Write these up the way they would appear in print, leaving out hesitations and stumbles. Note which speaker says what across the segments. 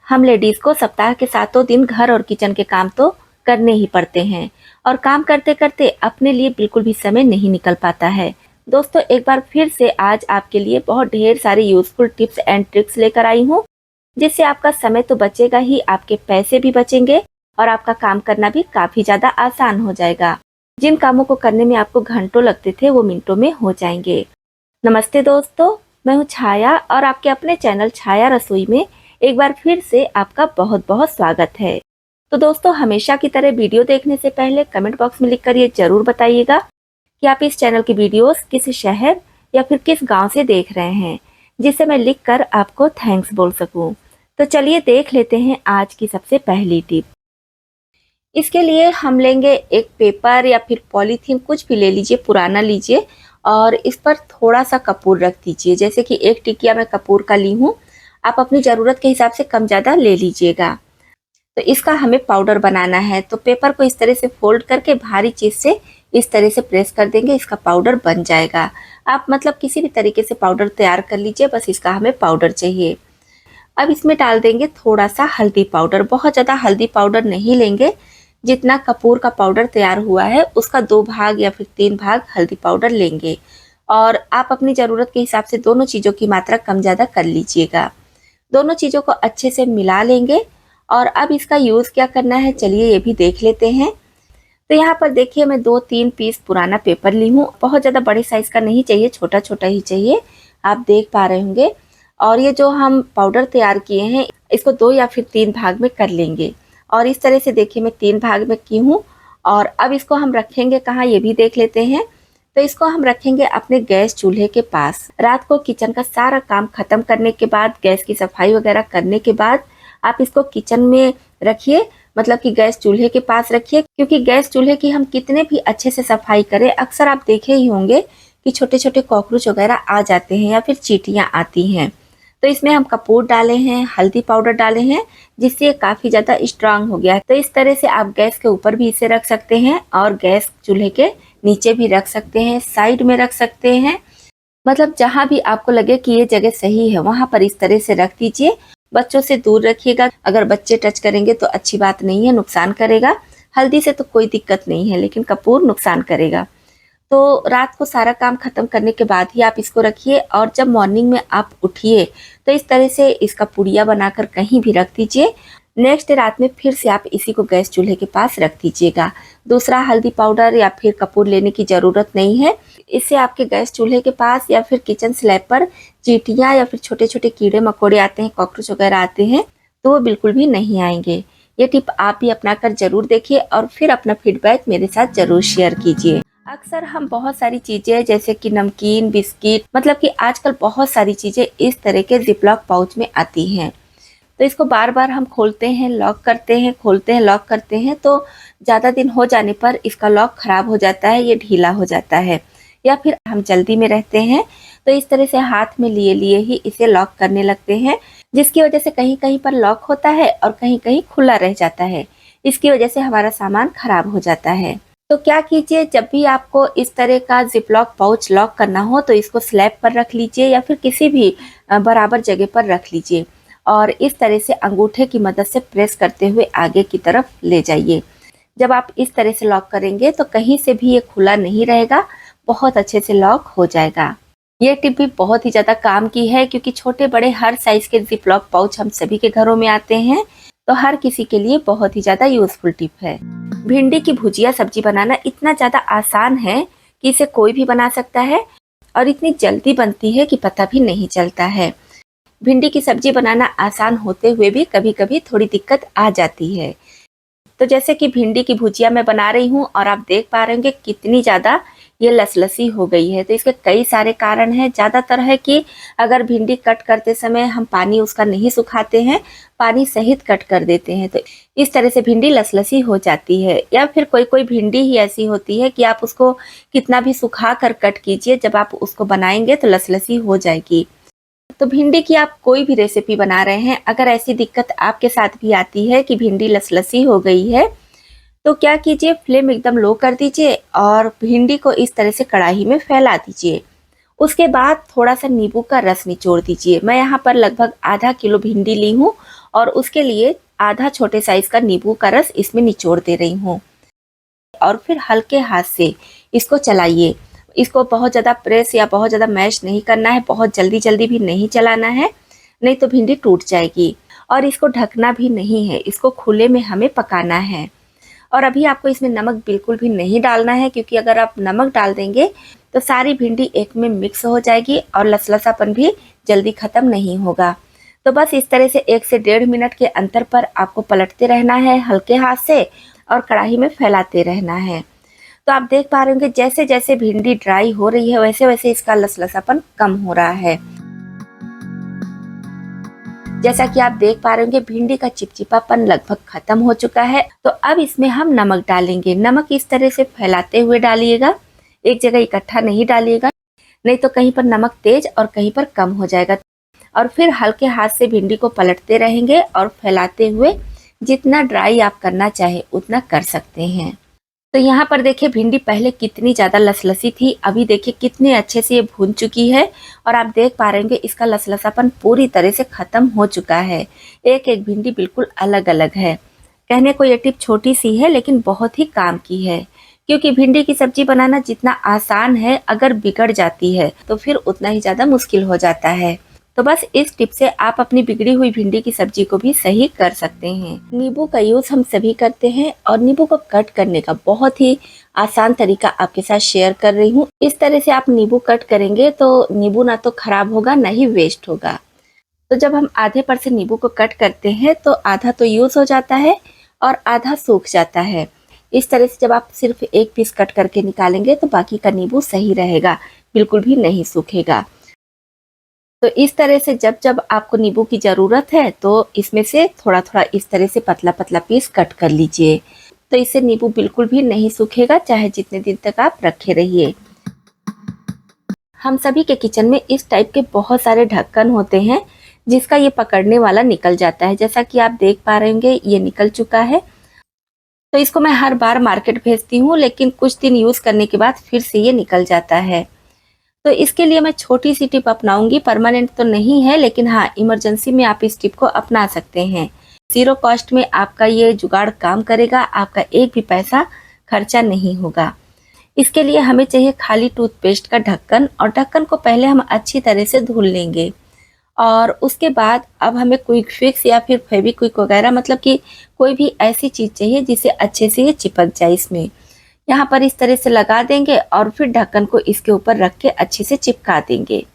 Speaker 1: हम लेडीज को सप्ताह के 7 दिन घर और किचन के काम तो करने ही पड़ते हैं और काम करते करते अपने लिए बिल्कुल भी समय नहीं निकल पाता है। दोस्तों, एक बार फिर से आज आपके लिए बहुत ढेर सारी यूजफुल टिप्स एंड ट्रिक्स लेकर आई हूँ, जिससे आपका समय तो बचेगा ही, आपके पैसे भी बचेंगे और आपका काम करना भी काफी ज्यादा आसान हो जाएगा। जिन कामों को करने में आपको घंटों लगते थे वो मिनटों में हो जाएंगे। नमस्ते दोस्तों, मैं हूँ छाया और आपके अपने चैनल छाया रसोई में एक बार फिर से आपका बहुत बहुत स्वागत है। तो दोस्तों, हमेशा की तरह वीडियो देखने से पहले कमेंट बॉक्स में लिखकर ये जरूर बताइएगा कि आप इस चैनल की वीडियोस किस शहर या फिर किस गांव से देख रहे हैं, जिससे मैं लिखकर आपको थैंक्स बोल सकूं। तो चलिए देख लेते हैं आज की सबसे पहली टिप। इसके लिए हम लेंगे एक पेपर या फिर पॉलीथीन, कुछ भी ले लीजिए, पुराना लीजिए और इस पर थोड़ा सा कपूर रख दीजिए। जैसे कि 1 टिकिया मैं कपूर का ली हूँ, आप अपनी ज़रूरत के हिसाब से कम ज़्यादा ले लीजिएगा। तो इसका हमें पाउडर बनाना है, तो पेपर को इस तरह से फोल्ड करके भारी चीज़ से इस तरह से प्रेस कर देंगे, इसका पाउडर बन जाएगा। आप मतलब किसी भी तरीके से पाउडर तैयार कर लीजिए, बस इसका हमें पाउडर चाहिए। अब इसमें डाल देंगे थोड़ा सा हल्दी पाउडर। बहुत ज़्यादा हल्दी पाउडर नहीं लेंगे, जितना कपूर का पाउडर तैयार हुआ है उसका 2 भाग या फिर 3 भाग हल्दी पाउडर लेंगे और आप अपनी ज़रूरत के हिसाब से दोनों चीज़ों की मात्रा कम ज़्यादा कर लीजिएगा। दोनों चीज़ों को अच्छे से मिला लेंगे और अब इसका यूज़ क्या करना है, चलिए ये भी देख लेते हैं। तो यहाँ पर देखिए, मैं 2-3 पीस पुराना पेपर ली हूँ। बहुत ज़्यादा बड़े साइज़ का नहीं चाहिए, छोटा छोटा ही चाहिए, आप देख पा रहे होंगे। और ये जो हम पाउडर तैयार किए हैं इसको 2 या फिर 3 भाग में कर लेंगे और इस तरह से देखिए मैं 3 भाग में की हूँ। और अब इसको हम रखेंगे कहाँ, ये भी देख लेते हैं। तो इसको हम रखेंगे अपने गैस चूल्हे के पास। रात को किचन का सारा काम खत्म करने के बाद, गैस की सफाई वगैरह करने के बाद आप इसको किचन में रखिए, मतलब कि गैस चूल्हे के पास रखिए। क्योंकि गैस चूल्हे की हम कितने भी अच्छे से सफाई करें, अक्सर आप देखे ही होंगे कि छोटे छोटे कॉकरोच वगैरह आ जाते हैं या फिर चींटियाँ आती हैं। तो इसमें हम कपूर डाले हैं, हल्दी पाउडर डाले हैं, जिससे ये काफ़ी ज़्यादा स्ट्रांग हो गया है। तो इस तरह से आप गैस के ऊपर भी इसे रख सकते हैं और गैस चूल्हे के नीचे भी रख सकते हैं, साइड में रख सकते हैं, मतलब जहाँ भी आपको लगे कि ये जगह सही है वहाँ पर इस तरह से रख दीजिए। बच्चों से दूर रखिएगा, अगर बच्चे टच करेंगे तो अच्छी बात नहीं है, नुकसान करेगा। हल्दी से तो कोई दिक्कत नहीं है, लेकिन कपूर नुकसान करेगा। तो रात को सारा काम खत्म करने के बाद ही आप इसको रखिए और जब मॉर्निंग में आप उठिए तो इस तरह से इसका पुड़िया बनाकर कहीं भी रख दीजिए। नेक्स्ट रात में फिर से आप इसी को गैस चूल्हे के पास रख दीजिएगा। दूसरा हल्दी पाउडर या फिर कपूर लेने की ज़रूरत नहीं है। इससे आपके गैस चूल्हे के पास या फिर किचन स्लैब पर चींटियाँ या फिर छोटे छोटे कीड़े मकोड़े आते हैं, कॉकरोच वगैरह आते हैं, तो वो बिल्कुल भी नहीं आएंगे। ये टिप आप भी अपना कर जरूर देखिए और फिर अपना फीडबैक मेरे साथ जरूर शेयर कीजिए। अक्सर हम बहुत सारी चीज़ें जैसे कि नमकीन, बिस्किट, मतलब कि आजकल बहुत सारी चीज़ें इस तरह के जिपलॉक पाउच में आती हैं। तो इसको बार बार हम खोलते हैं, लॉक करते हैं, खोलते हैं, लॉक करते हैं, तो ज़्यादा दिन हो जाने पर इसका लॉक ख़राब हो जाता है, ये ढीला हो जाता है, या फिर हम जल्दी में रहते हैं तो इस तरह से हाथ में लिए लिए ही इसे लॉक करने लगते हैं, जिसकी वजह से कहीं कहीं पर लॉक होता है और कहीं कहीं खुला रह जाता है। इसकी वजह से हमारा सामान खराब हो जाता है। तो क्या कीजिए, जब भी आपको इस तरह का जिपलॉक पाउच लॉक करना हो तो इसको स्लैब पर रख लीजिए या फिर किसी भी बराबर जगह पर रख लीजिए और इस तरह से अंगूठे की मदद से प्रेस करते हुए आगे की तरफ ले जाइए। जब आप इस तरह से लॉक करेंगे तो कहीं से भी ये खुला नहीं रहेगा, बहुत अच्छे से लॉक हो जाएगा। ये टिप भी बहुत ही ज़्यादा काम की है, क्योंकि छोटे बड़े हर साइज़ के जिपलॉक पाउच हम सभी के घरों में आते हैं, तो हर किसी के लिए बहुत ही ज़्यादा यूज़फुल टिप है। भिंडी की भुजिया सब्जी बनाना इतना ज़्यादा आसान है कि इसे कोई भी बना सकता है और इतनी जल्दी बनती है कि पता भी नहीं चलता है। भिंडी की सब्जी बनाना आसान होते हुए भी कभी कभी थोड़ी दिक्कत आ जाती है। तो जैसे कि भिंडी की भुजिया मैं बना रही हूँ और आप देख पा रहे होंगे कितनी ज़्यादा ये लसलसी हो गई है। तो इसके कई सारे कारण हैं। ज़्यादातर है कि अगर भिंडी कट करते समय हम पानी उसका नहीं सुखाते हैं, पानी सहित कट कर देते हैं, तो इस तरह से भिंडी लसलसी हो जाती है। या फिर कोई कोई भिंडी ही ऐसी होती है कि आप उसको कितना भी सुखा कर कट कीजिए, जब आप उसको बनाएंगे तो लसलसी हो जाएगी। तो भिंडी की आप कोई भी रेसिपी बना रहे हैं, अगर ऐसी दिक्कत आपके साथ भी आती है कि भिंडी लसलसी हो गई है, तो क्या कीजिए, फ्लेम एकदम लो कर दीजिए और भिंडी को इस तरह से कढ़ाई में फैला दीजिए। उसके बाद थोड़ा सा नींबू का रस निचोड़ दीजिए। मैं यहाँ पर लगभग आधा किलो भिंडी ली हूँ और उसके लिए आधा छोटे साइज का नींबू का रस इसमें निचोड़ दे रही हूँ। और फिर हल्के हाथ से इसको चलाइए। इसको बहुत ज़्यादा प्रेस या बहुत ज़्यादा मैश नहीं करना है, बहुत जल्दी जल्दी भी नहीं चलाना है, नहीं तो भिंडी टूट जाएगी। और इसको ढकना भी नहीं है, इसको खुले में हमें पकाना है। और अभी आपको इसमें नमक बिल्कुल भी नहीं डालना है, क्योंकि अगर आप नमक डाल देंगे तो सारी भिंडी एक में मिक्स हो जाएगी और लसलसापन भी जल्दी ख़त्म नहीं होगा। तो बस इस तरह से 1 से 1.5 मिनट के अंतर पर आपको पलटते रहना है हल्के हाथ से और कढ़ाई में फैलाते रहना है। तो आप देख पा रहे होंगे जैसे जैसे भिंडी ड्राई हो रही है वैसे वैसे इसका लसलसापन कम हो रहा है। जैसा कि आप देख पा रहे होंगे भिंडी का चिपचिपापन लगभग खत्म हो चुका है। तो अब इसमें हम नमक डालेंगे। नमक इस तरह से फैलाते हुए डालिएगा, एक जगह इकट्ठा नहीं डालिएगा, नहीं तो कहीं पर नमक तेज और कहीं पर कम हो जाएगा। और फिर हल्के हाथ से भिंडी को पलटते रहेंगे और फैलाते हुए जितना ड्राई आप करना चाहे उतना कर सकते हैं। तो यहाँ पर देखिए भिंडी पहले कितनी ज़्यादा लसलसी थी, अभी देखिए कितने अच्छे से ये भून चुकी है। और आप देख पा रहे होंगे इसका लसलसापन पूरी तरह से ख़त्म हो चुका है। एक एक भिंडी बिल्कुल अलग अलग है। कहने को ये टिप छोटी सी है लेकिन बहुत ही काम की है, क्योंकि भिंडी की सब्जी बनाना जितना आसान है अगर बिगड़ जाती है तो फिर उतना ही ज़्यादा मुश्किल हो जाता है। तो बस इस टिप से आप अपनी बिगड़ी हुई भिंडी की सब्जी को भी सही कर सकते हैं। नींबू का यूज हम सभी करते हैं और नींबू को कट करने का बहुत ही आसान तरीका आपके साथ शेयर कर रही हूँ। इस तरह से आप नींबू कट करेंगे तो नींबू ना तो खराब होगा ना ही वेस्ट होगा। तो जब हम आधे पर से नींबू को कट करते हैं तो आधा तो यूज हो जाता है और आधा सूख जाता है। इस तरह से जब आप सिर्फ एक पीस कट करके निकालेंगे तो बाकी का नींबू सही रहेगा, बिल्कुल भी नहीं सूखेगा। तो इस तरह से जब जब आपको नींबू की ज़रूरत है तो इसमें से थोड़ा थोड़ा इस तरह से पतला पतला पीस कट कर लीजिए। तो इससे नींबू बिल्कुल भी नहीं सूखेगा, चाहे जितने दिन तक आप रखे रहिए। हम सभी के किचन में इस टाइप के बहुत सारे ढक्कन होते हैं जिसका ये पकड़ने वाला निकल जाता है। जैसा कि आप देख पा रहे होंगे ये निकल चुका है। तो इसको मैं हर बार मार्केट भेजती हूँ, लेकिन कुछ दिन यूज़ करने के बाद फिर से ये निकल जाता है। तो इसके लिए मैं छोटी सी टिप अपनाऊंगी, परमानेंट तो नहीं है लेकिन हाँ इमरजेंसी में आप इस टिप को अपना सकते हैं। 0 कॉस्ट में आपका ये जुगाड़ काम करेगा, आपका एक भी पैसा खर्चा नहीं होगा। इसके लिए हमें चाहिए खाली टूथपेस्ट का ढक्कन, और ढक्कन को पहले हम अच्छी तरह से धुल लेंगे। और उसके बाद अब हमें क्विक फिक्स या फिर फेविक्विक वगैरह, मतलब कि कोई भी ऐसी चीज़ चाहिए जिससे अच्छे से ये चिपक जाए इसमें। यहाँ पर इस तरह से लगा देंगे और फिर ढक्कन को इसके ऊपर रख के अच्छे से चिपका देंगे।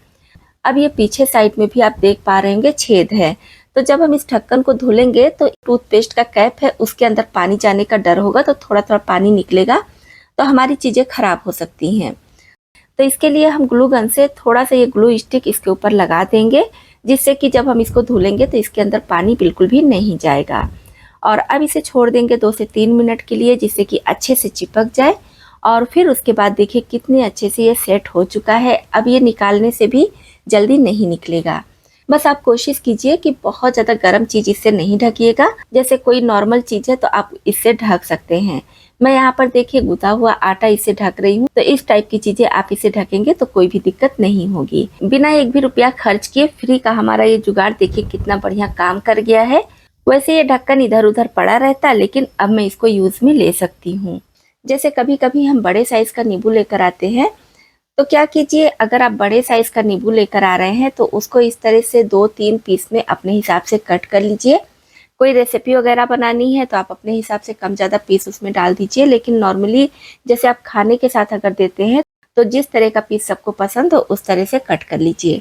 Speaker 1: अब ये पीछे साइड में भी आप देख पा रहे होंगे छेद है। तो जब हम इस ढक्कन को धुलेंगे तो टूथपेस्ट का कैप है उसके अंदर पानी जाने का डर होगा, तो थोड़ा थोड़ा पानी निकलेगा तो हमारी चीज़ें खराब हो सकती हैं। तो इसके लिए हम ग्लू गन से थोड़ा सा ये ग्लू स्टिक इसके ऊपर लगा देंगे, जिससे कि जब हम इसको धुलेंगे तो इसके अंदर पानी बिल्कुल भी नहीं जाएगा। और अब इसे छोड़ देंगे 2 से 3 मिनट के लिए, जिससे कि अच्छे से चिपक जाए। और फिर उसके बाद देखिए कितने अच्छे से ये सेट हो चुका है। अब ये निकालने से भी जल्दी नहीं निकलेगा। बस आप कोशिश कीजिए कि बहुत ज़्यादा गर्म चीज़ इससे नहीं ढकिएगा। जैसे कोई नॉर्मल चीज़ है तो आप इससे ढक सकते हैं। मैं यहाँ पर देखिए गुथा हुआ आटा इससे ढक रही हूँ। तो इस टाइप की चीज़ें आप इसे ढकेंगे तो कोई भी दिक्कत नहीं होगी। बिना एक भी रुपया खर्च किए फ्री का हमारा ये जुगाड़ देखिए कितना बढ़िया काम कर गया है। वैसे ये ढक्कन इधर उधर पड़ा रहता, लेकिन अब मैं इसको यूज़ में ले सकती हूँ। जैसे कभी कभी हम बड़े साइज़ का नींबू लेकर आते हैं, तो क्या कीजिए, अगर आप बड़े साइज़ का नींबू लेकर आ रहे हैं तो उसको इस तरह से 2-3 पीस में अपने हिसाब से कट कर लीजिए। कोई रेसिपी वगैरह बनानी है तो आप अपने हिसाब से कम ज़्यादा पीस उसमें डाल दीजिए, लेकिन नॉर्मली जैसे आप खाने के साथ अगर देते हैं तो जिस तरह का पीस सबको पसंद हो उस तरह से कट कर लीजिए।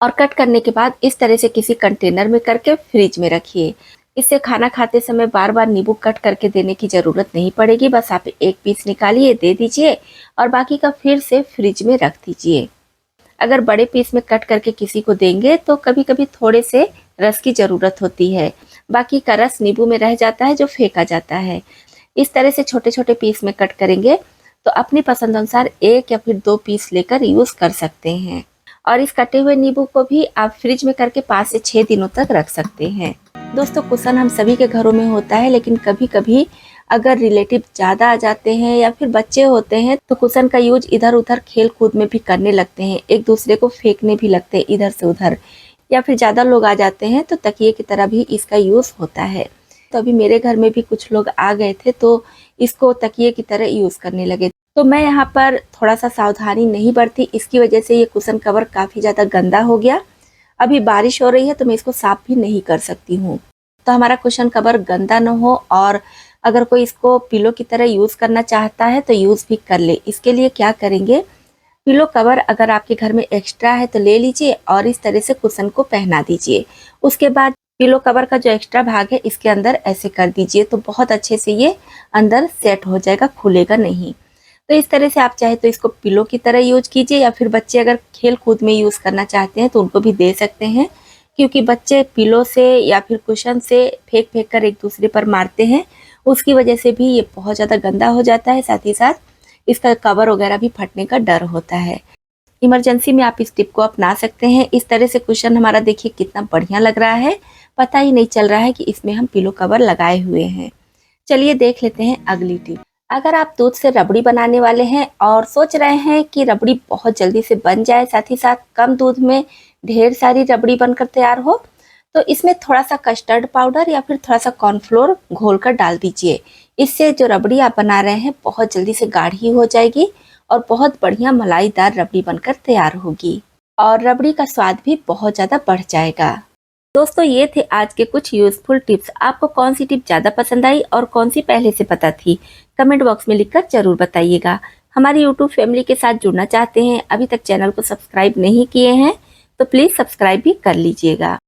Speaker 1: और कट करने के बाद इस तरह से किसी कंटेनर में करके फ्रिज में रखिए। इससे खाना खाते समय बार बार नींबू कट करके देने की ज़रूरत नहीं पड़ेगी। बस आप एक पीस निकालिए, दे दीजिए और बाकी का फिर से फ्रिज में रख दीजिए। अगर बड़े पीस में कट करके किसी को देंगे तो कभी कभी थोड़े से रस की ज़रूरत होती है, बाकी का रस नींबू में रह जाता है जो फेंका जाता है। इस तरह से छोटे छोटे पीस में कट करेंगे तो अपनी पसंद अनुसार 1 या फिर 2 पीस लेकर यूज़ कर सकते हैं। और इस कटे हुए नींबू को भी आप फ्रिज में करके 5 से 6 दिनों तक रख सकते हैं। दोस्तों, कुशन हम सभी के घरों में होता है, लेकिन कभी कभी अगर रिलेटिव ज़्यादा आ जाते हैं या फिर बच्चे होते हैं तो कुशन का यूज इधर उधर खेल कूद में भी करने लगते हैं, एक दूसरे को फेंकने भी लगते हैं इधर से उधर। या फिर ज़्यादा लोग आ जाते हैं तो तकिए की तरह भी इसका यूज़ होता है। तो अभी मेरे घर में भी कुछ लोग आ गए थे तो इसको तकिए की तरह यूज़ करने लगे। तो मैं यहाँ पर थोड़ा-सा सावधानी नहीं बरती, इसकी वजह से ये कुशन कवर काफ़ी ज़्यादा गंदा हो गया। अभी बारिश हो रही है तो मैं इसको साफ़ भी नहीं कर सकती हूँ। तो हमारा कुशन कवर गंदा ना हो और अगर कोई इसको पिलो की तरह यूज़ करना चाहता है तो यूज़ भी कर ले। इसके लिए क्या करेंगे, पिलो कवर अगर आपके घर में एक्स्ट्रा है तो ले लीजिए और इस तरह से कुशन को पहना दीजिए। उसके बाद पिलो कवर का जो एक्स्ट्रा भाग है इसके अंदर ऐसे कर दीजिए तो बहुत अच्छे से ये अंदर सेट हो जाएगा, खुलेगा नहीं। तो इस तरह से आप चाहे तो इसको पिलो की तरह यूज कीजिए या फिर बच्चे अगर खेल कूद में यूज़ करना चाहते हैं तो उनको भी दे सकते हैं, क्योंकि बच्चे पिलो से या फिर कुशन से फेंक फेंक कर एक दूसरे पर मारते हैं, उसकी वजह से भी ये बहुत ज़्यादा गंदा हो जाता है। साथ ही साथ इसका कवर वगैरह भी फटने का डर होता है। इमरजेंसी में आप इस टिप को अपना सकते हैं। इस तरह से कुशन हमारा देखिए कितना बढ़िया लग रहा है, पता ही नहीं चल रहा है कि इसमें हम पिलो कवर लगाए हुए हैं। चलिए देख लेते हैं अगली टिप। अगर आप दूध से रबड़ी बनाने वाले हैं और सोच रहे हैं कि रबड़ी बहुत जल्दी से बन जाए, साथ ही साथ कम दूध में ढेर सारी रबड़ी बनकर तैयार हो, तो इसमें थोड़ा सा कस्टर्ड पाउडर या फिर थोड़ा सा कॉर्नफ्लोर घोलकर डाल दीजिए। इससे जो रबड़ी आप बना रहे हैं बहुत जल्दी से गाढ़ी हो जाएगी और बहुत बढ़िया मलाईदार रबड़ी बनकर तैयार होगी और रबड़ी का स्वाद भी बहुत ज़्यादा बढ़ जाएगा। दोस्तों ये थे आज के कुछ यूजफुल टिप्स। आपको कौन सी टिप ज़्यादा पसंद आई और कौन सी पहले से पता थी, कमेंट बॉक्स में लिखकर जरूर बताइएगा। हमारी यूट्यूब फैमिली के साथ जुड़ना चाहते हैं, अभी तक चैनल को सब्सक्राइब नहीं किए हैं तो प्लीज़ सब्सक्राइब भी कर लीजिएगा।